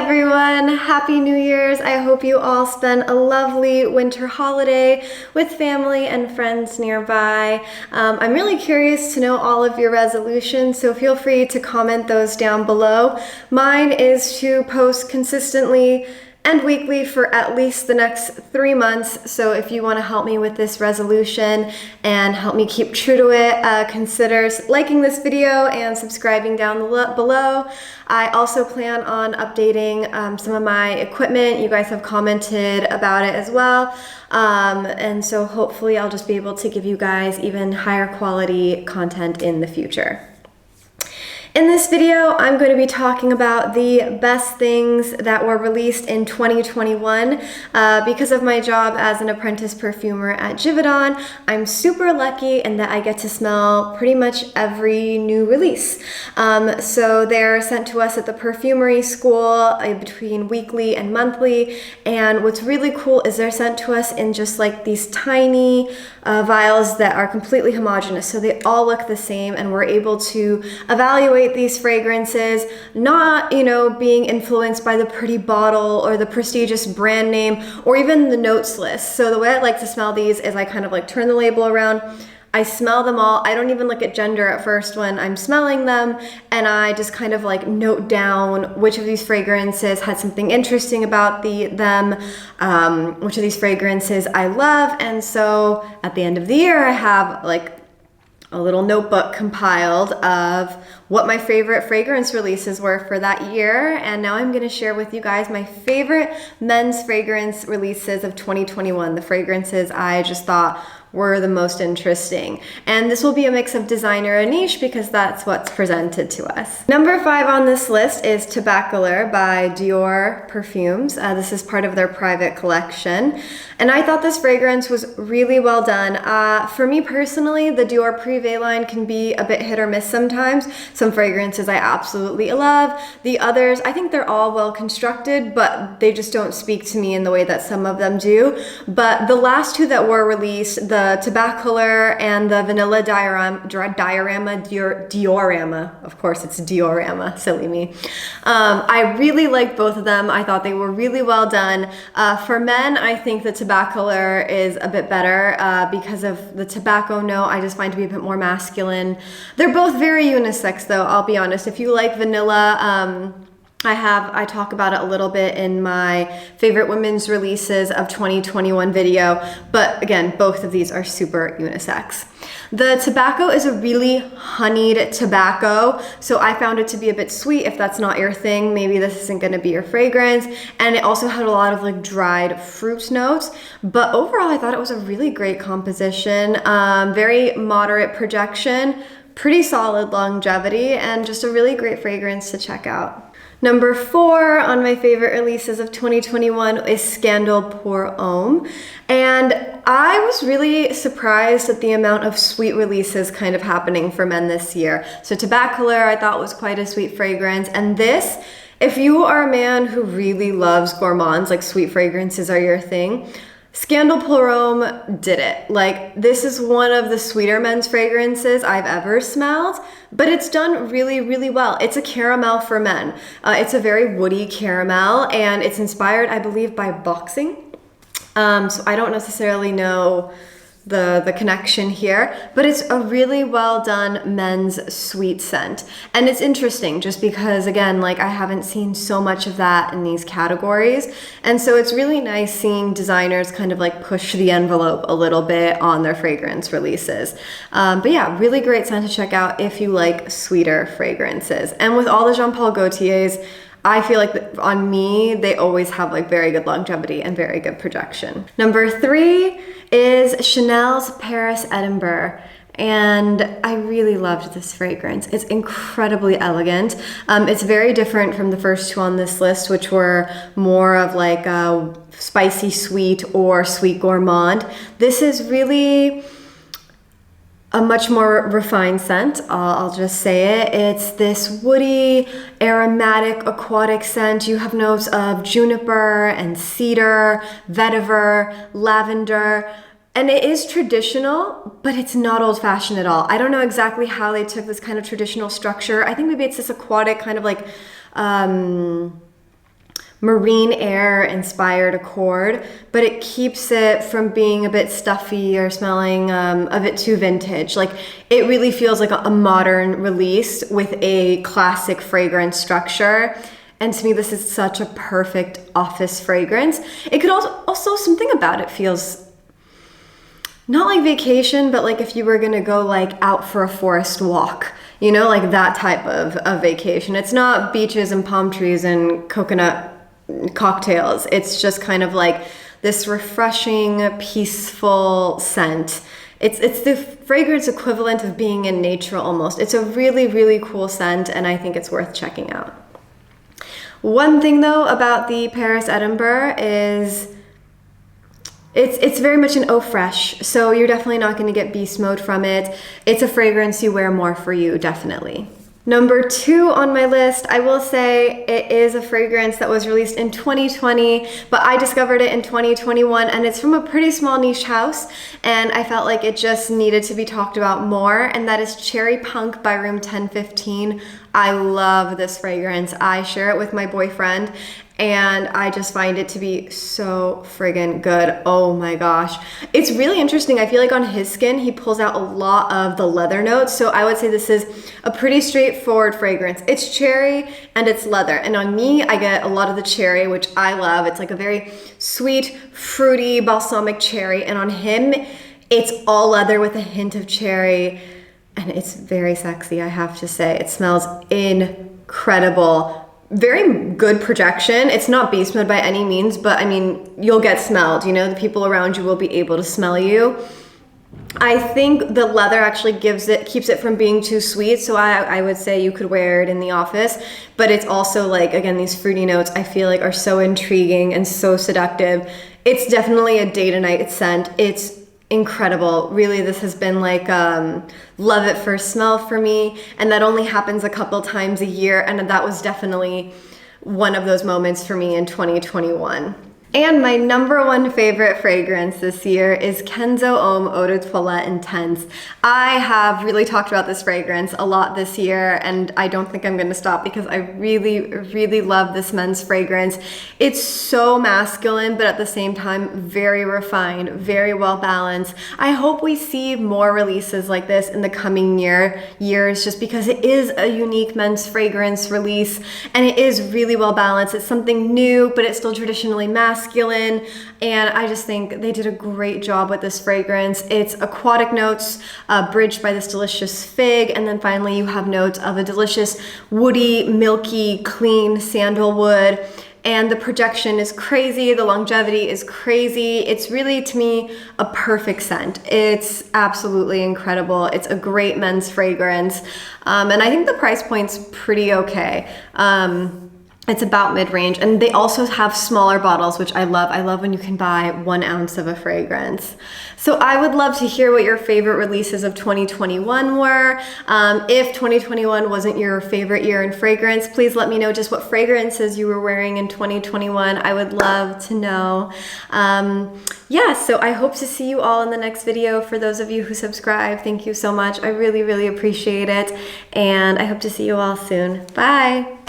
everyone, Happy New Year's. I hope you all spent a lovely winter holiday with family and friends nearby. I'm really curious to know all of your resolutions, so feel free to comment those down below. Mine is to post consistently and weekly for at least the next 3 months. So if you want to help me with this resolution and help me keep true to it, consider liking this video and subscribing down below. I also plan on updating some of my equipment. You guys have commented about it as well. And so hopefully I'll just be able to give you guys even higher quality content in the future. In this video, I'm going to be talking about the best things that were released in 2021. Because of my job as an apprentice perfumer at Givaudan, I'm super lucky in that I get to smell pretty much every new release. So they're sent to us at the perfumery school between weekly and monthly. And what's really cool is they're sent to us in just like these tiny vials that are completely homogeneous. So they all look the same, and we're able to evaluate these fragrances, not, being influenced by the pretty bottle or the prestigious brand name or even the notes list. So the way I like to smell these is I kind of like turn the label around. I smell them all. I don't even look at gender at first when I'm smelling them, and I just kind of like note down which of these fragrances had something interesting about them, which of these fragrances I love. And so at the end of the year, I have like a little notebook compiled of what my favorite fragrance releases were for that year. And now I'm gonna share with you guys my favorite men's fragrance releases of 2021, the fragrances I just thought were the most interesting. And this will be a mix of designer and niche because that's what's presented to us. Number 5 on this list is Tobacolor by Dior Perfumes. This is part of their private collection. And I thought this fragrance was really well done. For me personally, the Dior Privé line can be a bit hit or miss sometimes. Some fragrances I absolutely love. The others, I think they're all well constructed, but they just don't speak to me in the way that some of them do. But the last two that were released, the Tobacolor and the Vanilla Diorama, of course it's Diorama, silly me. I really liked both of them. I thought they were really well done. For men, I think the Tobacolor is a bit better because of the tobacco note. I just find to be a bit more masculine. They're both very unisex though, I'll be honest. If you like vanilla, I talk about it a little bit in my favorite women's releases of 2021 video, but again, both of these are super unisex. The tobacco is a really honeyed tobacco, so I found it to be a bit sweet. If that's not your thing, maybe this isn't gonna be your fragrance. And it also had a lot of like dried fruit notes, but overall I thought it was a really great composition, very moderate projection, pretty solid longevity, and just a really great fragrance to check out. Number 4 on my favorite releases of 2021 is Scandal pour Homme. And I was really surprised at the amount of sweet releases kind of happening for men this year. So Tobacolor I thought was quite a sweet fragrance. And this, if you are a man who really loves gourmands, like sweet fragrances are your thing, Scandal pour Homme did it. Like, this is one of the sweeter men's fragrances I've ever smelled, but it's done really, really well. It's a caramel for men. It's a very woody caramel, and it's inspired, I believe, by boxing. So I don't necessarily know the connection here, but it's a really well done men's sweet scent. And it's interesting just because, again, like I haven't seen so much of that in these categories. And so it's really nice seeing designers kind of like push the envelope a little bit on their fragrance releases. But yeah, really great scent to check out if you like sweeter fragrances. And with all the Jean Paul Gaultiers, I feel like on me, they always have like very good longevity and very good projection. Number 3 is Chanel's Paris-Edimbourg. And I really loved this fragrance. It's incredibly elegant. It's very different from the first two on this list, which were more of like a spicy sweet or sweet gourmand. This is really a much more refined scent, I'll just say it. It's this woody, aromatic, aquatic scent. You have notes of juniper and cedar, vetiver, lavender, and it is traditional, but it's not old-fashioned at all. I don't know exactly how they took this kind of traditional structure. I think maybe it's this aquatic kind of like marine air inspired accord, but it keeps it from being a bit stuffy or smelling a bit too vintage. Like, it really feels like a modern release with a classic fragrance structure. And to me, this is such a perfect office fragrance. It could also something about it feels not like vacation, but like if you were gonna go like out for a forest walk, you know, like that type of vacation. It's not beaches and palm trees and coconut cocktails. It's just kind of like this refreshing, peaceful scent. It's the fragrance equivalent of being in nature almost. It's a really, really cool scent, and I think it's worth checking out. One thing though about the Paris-Edimbourg is it's very much an eau fraiche, so you're definitely not going to get beast mode from it. It's a fragrance you wear more for you, definitely. Number 2 on my list, I will say it is a fragrance that was released in 2020, but I discovered it in 2021, and it's from a pretty small niche house, and I felt like it just needed to be talked about more, and that is Cherry Punk by Room 1015. I love this fragrance. I share it with my boyfriend, and I just find it to be so friggin' good. Oh my gosh. It's really interesting. I feel like on his skin, he pulls out a lot of the leather notes. So I would say this is a pretty straightforward fragrance. It's cherry and it's leather. And on me, I get a lot of the cherry, which I love. It's like a very sweet, fruity, balsamic cherry. And on him, it's all leather with a hint of cherry. And it's very sexy, I have to say. It smells incredible. Very good projection. It's not beast mode by any means, but I mean, you'll get smelled, you know, the people around you will be able to smell you. I think the leather actually keeps it from being too sweet, so I would say you could wear it in the office, but it's also like, again, these fruity notes I feel like are so intriguing and so seductive. It's definitely a day to night scent. It's incredible. Really, this has been like love at first smell for me, and that only happens a couple times a year, and that was definitely one of those moments for me in 2021. And my number 1 favorite fragrance this year is Kenzo Homme Eau de Toilette Intense. I have really talked about this fragrance a lot this year, and I don't think I'm gonna stop because I really, really love this men's fragrance. It's so masculine, but at the same time, very refined, very well balanced. I hope we see more releases like this in the coming years, just because it is a unique men's fragrance release, and it is really well balanced. It's something new, but it's still traditionally masculine. And I just think they did a great job with this fragrance. It's aquatic notes bridged by this delicious fig, and then finally you have notes of a delicious woody, milky, clean sandalwood. And the projection is crazy, the longevity is crazy. It's really, to me, a perfect scent. It's absolutely incredible. It's a great men's fragrance. And I think the price point's pretty okay. It's about mid-range, and they also have smaller bottles, which I love. I love when you can buy 1 ounce of a fragrance. So I would love to hear what your favorite releases of 2021 were. If 2021 wasn't your favorite year in fragrance, please let me know just what fragrances you were wearing in 2021. I would love to know. Yeah, so I hope to see you all in the next video. For those of you who subscribe, thank you so much. I really, really appreciate it, and I hope to see you all soon. Bye.